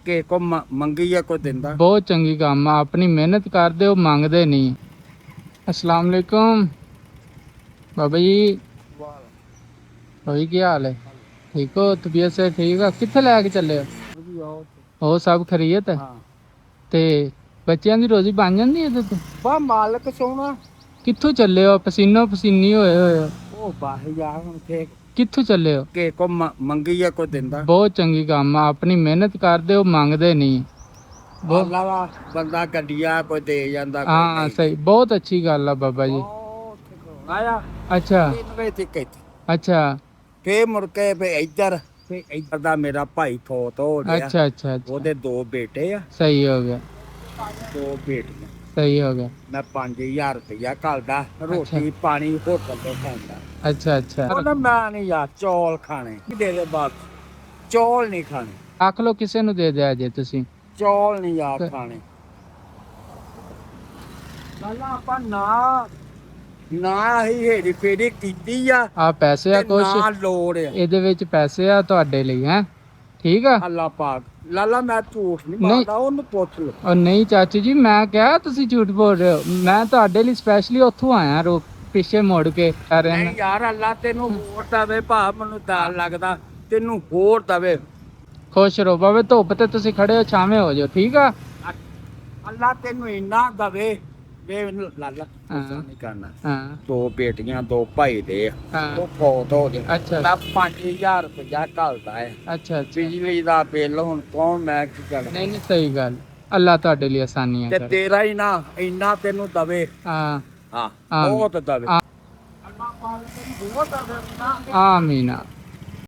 ਕਿ ਕੋ ਮੰਗੀ ਆ ਕੋਈ ਦਿੰਦਾ। ਬਹੁਤ ਚੰਗੀ ਕੰਮ ਆ, ਆਪਣੀ ਮਿਹਨਤ ਕਰਦੇ ਹੋ, ਮੰਗਦੇ ਨਹੀਂ। अस्सलाम वालेकुम बाबा जी। भाई ਕੀ ਹਾਲ ਹੈ? ठीक हो? तबीयत से ठीक है? कित्थे लैके चले हो सब खरीयत? ਤੇ ਬੱਚਿਆਂ ਦੀ ਰੋਜ਼ੀ ਬਣ ਜਾਂਦੀ ਹੈ ਤੇ ਬਾ ਮਾਲਕ ਸੋਹਣਾ। ਕਿੱਥੋਂ ਚੱਲੇ ਹੋ? ਪਸੀਨੋ ਪਸੀਨੀ ਹੋਏ ਹੋਏ ਹੋ। ਉਹ ਬਾਹ ਯਾਰ ਹੁਣ ਫੇਰ ਕਿੱਥੋਂ ਚੱਲੇ ਹੋ? ਕਿ ਕੋ ਮੰਗੀ ਆ ਕੋਈ ਦਿੰਦਾ। ਬਹੁਤ ਚੰਗੀ ਕੰਮ ਆ, ਆਪਣੀ ਮਿਹਨਤ ਕਰਦੇ ਹੋ, ਮੰਗਦੇ ਨਹੀਂ। ਅੱਲਾ ਵਾ ਬੰਦਾ ਗੱਡੀਆਂ ਕੋਈ ਦੇ ਜਾਂਦਾ। ਹਾਂ ਸਹੀ, ਬਹੁਤ ਅੱਛੀ ਗੱਲ ਆ ਬਾਬਾ ਜੀ। ਆਇਆ ਅੱਛਾ ਅੱਛਾ ਫੇਰ ਮੁੜ ਕੇ ਫੇ ਇੱਧਰ ਦਾ ਮੇਰਾ ਭਾਈ ਫੌਤ ਹੋ ਗਿਆ। ਅੱਛਾ ਅੱਛਾ ਅੱਛਾ, ਉਹਦੇ 2 ਬੇਟੇ ਆ। ਸਹੀ ਹੋ ਗਿਆ, 2 ਬੇਟੀਆਂ। ਸਹੀ ਹੋ ਗਿਆ। ਮੈਂ 5000 ਰੁਪਇਆ ਘੱਲਦਾ, ਰੋਟੀ ਪਾਣੀ ਹੋਟਲ ਤੋਂ ਖਾਂਦਾ। ਅੱਛਾ ਅੱਛਾ, ਉਹਨੇ ਮੈਂ ਨਹੀਂ ਯਾਰ ਚੌਲ ਖਾਣੇ ਦੇ ਦੇ ਬਾਅਦ ਚੌਲ ਨਹੀਂ ਖਾਣੇ। ਆਖ ਲੋ ਕਿਸੇ ਨੂੰ ਦੇ ਦਿਆ ਜੇ ਤੁਸੀਂ। ਚੌਲ ਨਹੀਂ ਯਾਰ ਖਾਣੇ। ਨਾਲਾ ਆਪਾਂ ਨਾ ਹੀ ਹੇੜੀ ਫੇੜੀ ਕੀਤੀ ਆ ਪੈਸੇ ਆ ਕੁਛ ਨਾ ਲੋੜ ਆ ਇਹਦੇ ਵਿੱਚ, ਪੈਸੇ ਆ ਤੁਹਾਡੇ ਲਈ। ਹੈ ਠੀਕ ਆ ਅੱਲਾ ਪਾਕ। ਲਾਲਾ ਮੈਂ ਝੂਠ ਨਹੀਂ ਮਾਰਦਾ, ਉਹਨੂੰ ਪੁੱਛ ਲਓ। ਉਹ ਨਹੀਂ ਚਾਚੂ ਜੀ, ਮੈਂ ਕਿਹਾ ਤੁਸੀਂ ਝੂਠ ਬੋਲ ਰਹੇ ਹੋ। ਮੈਂ ਤੁਹਾਡੇ ਲਈ ਸਪੈਸ਼ਲੀ ਉੱਥੋਂ ਆਇਆ, ਪਿੱਛੇ ਮੁੜ ਕੇ। ਨਹੀਂ ਯਾਰ ਅੱਲਾ ਤੈਨੂੰ ਹੋਰ ਦਵੇ, ਭਾ ਮੈਨੂੰ ਦਾਲ ਲੱਗਦਾ ਤੈਨੂੰ ਹੋਰ ਦਵੇ। ਖੁਸ਼ ਰਹੋ ਬਾਬੇ, ਧੁੱਪ ਤੇ ਤੁਸੀਂ ਖੜੇ ਹੋ, ਛਾਵੇਂ ਹੋ ਜਾਓ, ਠੀਕ ਆ। ਅੱਲਾ ਤੈਨੂੰ ਇੰਨਾ ਦਵੇ ਵੇ ਲਾਲਾ ਨਹੀਂ ਕਰਨਾ। ਹਾਂ 2 ਬੇਟੀਆਂ 2 ਭਾਈ ਦੇ ਹਾਂ, ਉਹ ਫੌਤ ਹੋ ਗਏ। ਅੱਛਾ ਮੈਂ 5000 ਰੁਪਇਆ ਘੱਲਦਾ ਹੈ। ਅੱਛਾ ਅੱਛਾ, ਬਿਜਲੀ ਦਾ ਬਿੱਲ ਹੁਣ ਕੌਣ ਮੈਂ ਕੀ ਕਰਾਂ। ਨਹੀਂ ਨਹੀਂ ਸਹੀ ਗੱਲ, ਅੱਲਾ ਤੁਹਾਡੇ ਲਈ ਆਸਾਨੀਆਂ ਤੇ ਕਰੇ। ਤੇਰਾ ਹੀ ਨਾ ਇੰਨਾ ਤੈਨੂੰ ਦਵੇ। ਹਾਂ ਹਾਂ ਬਹੁਤ ਦਵੇ। ਆਮੀਨ।